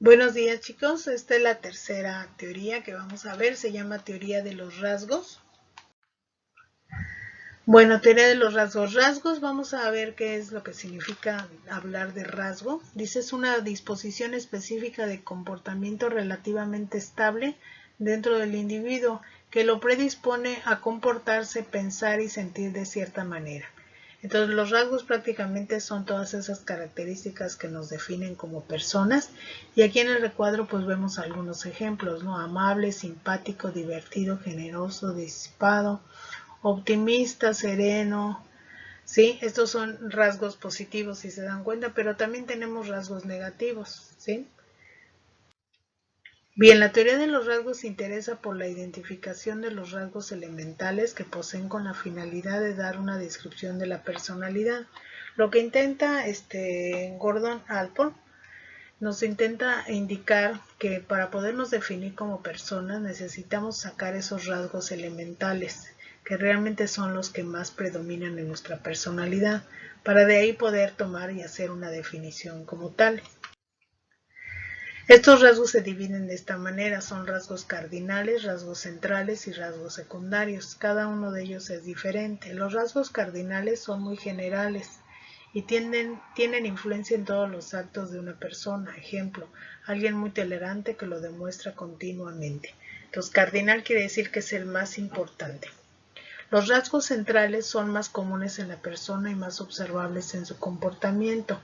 Buenos días, chicos. Esta es la tercera teoría que vamos a ver. Se llama teoría de los rasgos. Bueno, teoría de los rasgos. Rasgos, vamos a ver qué es lo que significa hablar de rasgo. Dice, es una disposición específica de comportamiento relativamente estable dentro del individuo que lo predispone a comportarse, pensar y sentir de cierta manera. Entonces, los rasgos prácticamente son todas esas características que nos definen como personas. Y aquí en el recuadro pues vemos algunos ejemplos, ¿no? Amable, simpático, divertido, generoso, disipado, optimista, sereno. ¿Sí? Estos son rasgos positivos si se dan cuenta, pero también tenemos rasgos negativos. ¿Sí? Bien, la teoría de los rasgos se interesa por la identificación de los rasgos elementales que poseen con la finalidad de dar una descripción de la personalidad. Lo que intenta Gordon Allport nos intenta indicar que para podernos definir como personas necesitamos sacar esos rasgos elementales, que realmente son los que más predominan en nuestra personalidad, para de ahí poder tomar y hacer una definición como tal. Estos rasgos se dividen de esta manera, son rasgos cardinales, rasgos centrales y rasgos secundarios. Cada uno de ellos es diferente. Los rasgos cardinales son muy generales y tienen influencia en todos los actos de una persona. Ejemplo, alguien muy tolerante que lo demuestra continuamente. Entonces, cardinal quiere decir que es el más importante. Los rasgos centrales son más comunes en la persona y más observables en su comportamiento,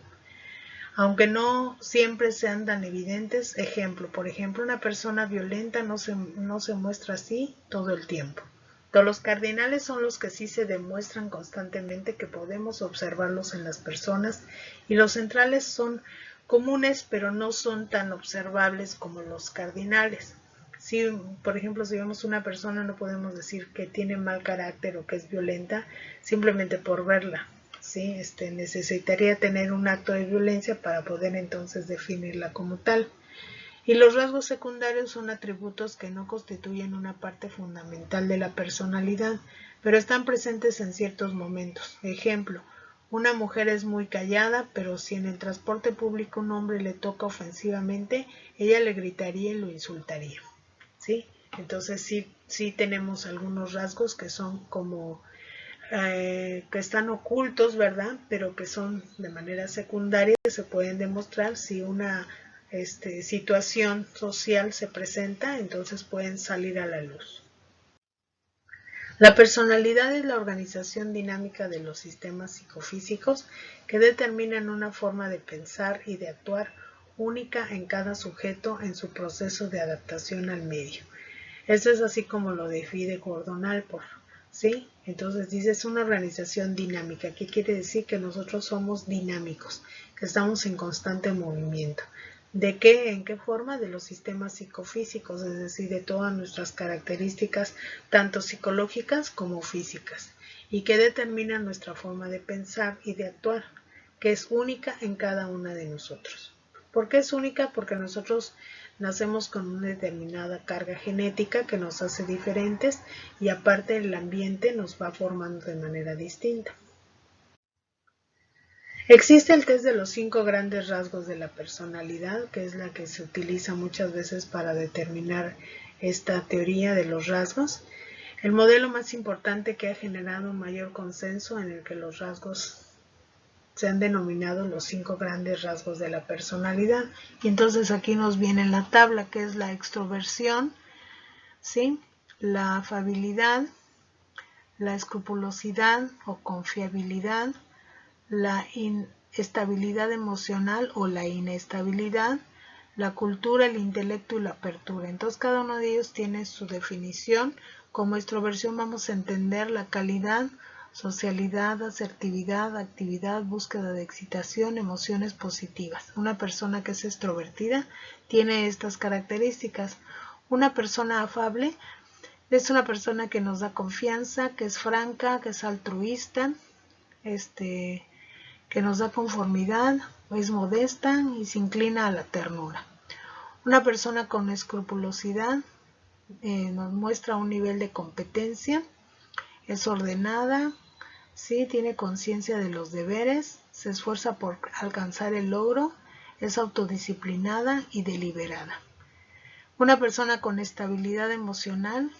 aunque no siempre sean tan evidentes. Ejemplo, por ejemplo, una persona violenta no se muestra así todo el tiempo. Pero los cardinales son los que sí se demuestran constantemente, que podemos observarlos en las personas, y los centrales son comunes pero no son tan observables como los cardinales. Si, por ejemplo, si vemos una persona, no podemos decir que tiene mal carácter o que es violenta simplemente por verla. ¿Sí? Necesitaría tener un acto de violencia para poder entonces definirla como tal. Y los rasgos secundarios son atributos que no constituyen una parte fundamental de la personalidad, pero están presentes en ciertos momentos. Ejemplo, una mujer es muy callada, pero si en el transporte público un hombre le toca ofensivamente, ella le gritaría y lo insultaría. ¿Sí? Entonces sí tenemos algunos rasgos que son como que están ocultos, ¿verdad? Pero que son de manera secundaria, que se pueden demostrar si una situación social se presenta, entonces pueden salir a la luz. La personalidad es la organización dinámica de los sistemas psicofísicos que determinan una forma de pensar y de actuar única en cada sujeto en su proceso de adaptación al medio. Eso es así como lo define Gordon Allport. ¿Sí? Entonces dice, es una organización dinámica. ¿Qué quiere decir? Que nosotros somos dinámicos, que estamos en constante movimiento. ¿De qué? ¿En qué forma? De los sistemas psicofísicos, es decir, de todas nuestras características, tanto psicológicas como físicas, y que determinan nuestra forma de pensar y de actuar, que es única en cada una de nosotros. ¿Por qué es única? Porque nosotros nacemos con una determinada carga genética que nos hace diferentes, y aparte el ambiente nos va formando de manera distinta. Existe el test de los 5 grandes rasgos de la personalidad, que es la que se utiliza muchas veces para determinar esta teoría de los rasgos. El modelo más importante que ha generado un mayor consenso, en el que los rasgos se han denominado los 5 grandes rasgos de la personalidad. Y entonces aquí nos viene la tabla, que es la extroversión, ¿sí? La afabilidad, la escrupulosidad o confiabilidad, la estabilidad emocional o la inestabilidad, la cultura, el intelecto y la apertura. Entonces cada uno de ellos tiene su definición. Como extroversión vamos a entender la calidad, socialidad, asertividad, actividad, búsqueda de excitación, emociones positivas. Una persona que es extrovertida tiene estas características. Una persona afable es una persona que nos da confianza, que es franca, que es altruista, que nos da conformidad, es modesta y se inclina a la ternura. Una persona con escrupulosidad nos muestra un nivel de competencia, es ordenada, ¿sí? Tiene conciencia de los deberes, se esfuerza por alcanzar el logro, es autodisciplinada y deliberada. Una persona con estabilidad emocional,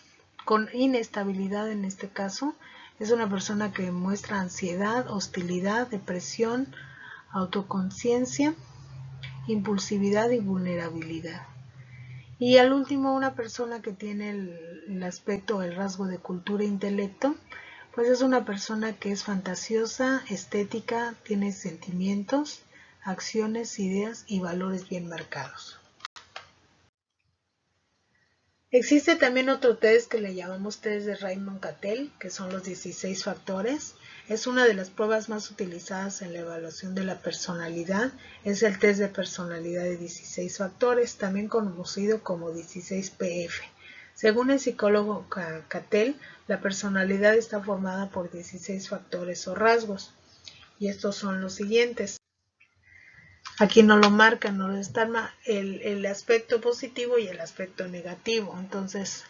con inestabilidad en este caso, es una persona que muestra ansiedad, hostilidad, depresión, autoconciencia, impulsividad y vulnerabilidad. Y al último, una persona que tiene el aspecto, el rasgo de cultura e intelecto, pues es una persona que es fantasiosa, estética, tiene sentimientos, acciones, ideas y valores bien marcados. Existe también otro test que le llamamos test de Raymond-Cattell, que son los 16 factores. Es una de las pruebas más utilizadas en la evaluación de la personalidad. Es el test de personalidad de 16 factores, también conocido como 16PF. Según el psicólogo Cattell, la personalidad está formada por 16 factores o rasgos. Y estos son los siguientes. Aquí no lo marcan, no está el aspecto positivo y el aspecto negativo. Entonces,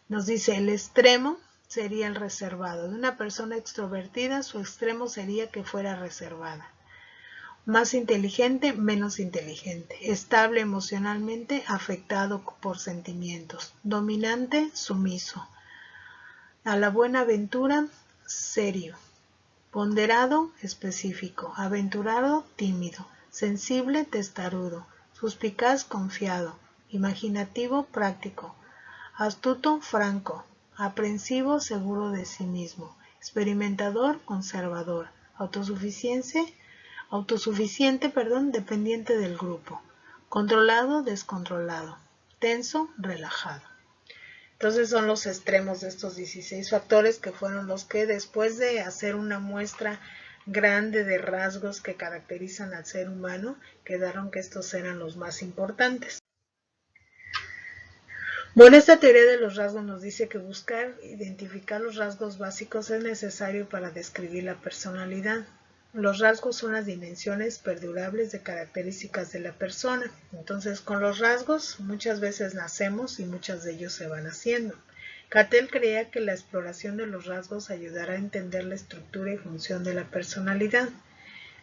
nos dice el extremo sería el reservado. De una persona extrovertida, su extremo sería que fuera reservada. Más inteligente, menos inteligente. Estable emocionalmente, afectado por sentimientos. Dominante, sumiso. A la buena aventura, serio. Ponderado, específico. Aventurado, tímido. Sensible, testarudo. Suspicaz, confiado. Imaginativo, práctico. Astuto, franco. Aprensivo, seguro de sí mismo. Experimentador, conservador. Autosuficiente, dependiente del grupo. Controlado, descontrolado. Tenso, relajado. Entonces son los extremos de estos 16 factores que fueron los que después de hacer una muestra grande de rasgos que caracterizan al ser humano, quedaron que estos eran los más importantes. Bueno, esta teoría de los rasgos nos dice que buscar identificar los rasgos básicos es necesario para describir la personalidad. Los rasgos son las dimensiones perdurables de características de la persona. Entonces, con los rasgos muchas veces nacemos y muchos de ellos se van haciendo. Cattell creía que la exploración de los rasgos ayudará a entender la estructura y función de la personalidad.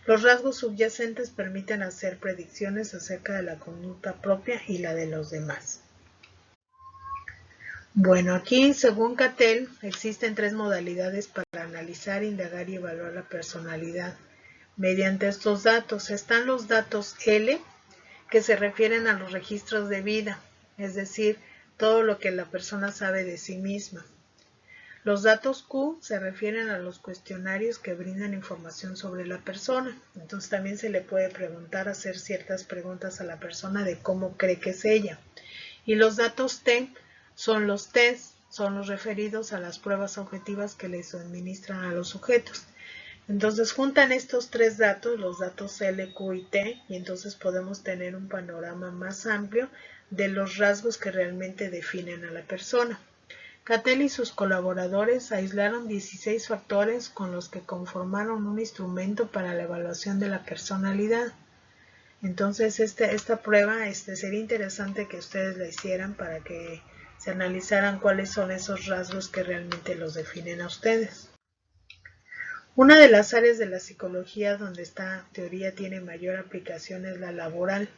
Los rasgos subyacentes permiten hacer predicciones acerca de la conducta propia y la de los demás. Bueno, aquí, según Cattell, existen 3 modalidades para analizar, indagar y evaluar la personalidad. Mediante estos datos están los datos L, que se refieren a los registros de vida, es decir, todo lo que la persona sabe de sí misma. Los datos Q se refieren a los cuestionarios que brindan información sobre la persona. Entonces también se le puede preguntar, hacer ciertas preguntas a la persona de cómo cree que es ella. Y los datos T son los test, son los referidos a las pruebas objetivas que les administran a los sujetos. Entonces juntan estos 3 datos, los datos L, Q y T, y entonces podemos tener un panorama más amplio de los rasgos que realmente definen a la persona. Cattell y sus colaboradores aislaron 16 factores con los que conformaron un instrumento para la evaluación de la personalidad. Entonces esta prueba sería interesante que ustedes la hicieran para que se analizaran cuáles son esos rasgos que realmente los definen a ustedes. Una de las áreas de la psicología donde esta teoría tiene mayor aplicación es la laboral,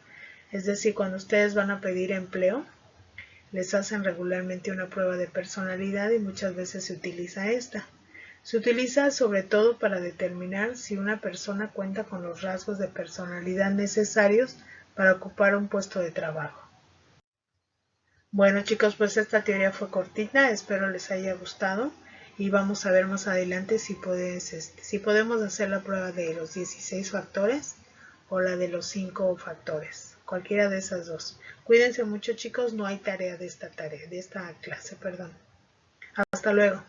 es decir, cuando ustedes van a pedir empleo, les hacen regularmente una prueba de personalidad y muchas veces se utiliza esta. Se utiliza sobre todo para determinar si una persona cuenta con los rasgos de personalidad necesarios para ocupar un puesto de trabajo. Bueno chicos, pues esta teoría fue cortita, espero les haya gustado y vamos a ver más adelante si podemos hacer la prueba de los 16 factores o la de los 5 factores, cualquiera de esas dos. Cuídense mucho chicos, no hay tarea de esta clase, perdón. Hasta luego.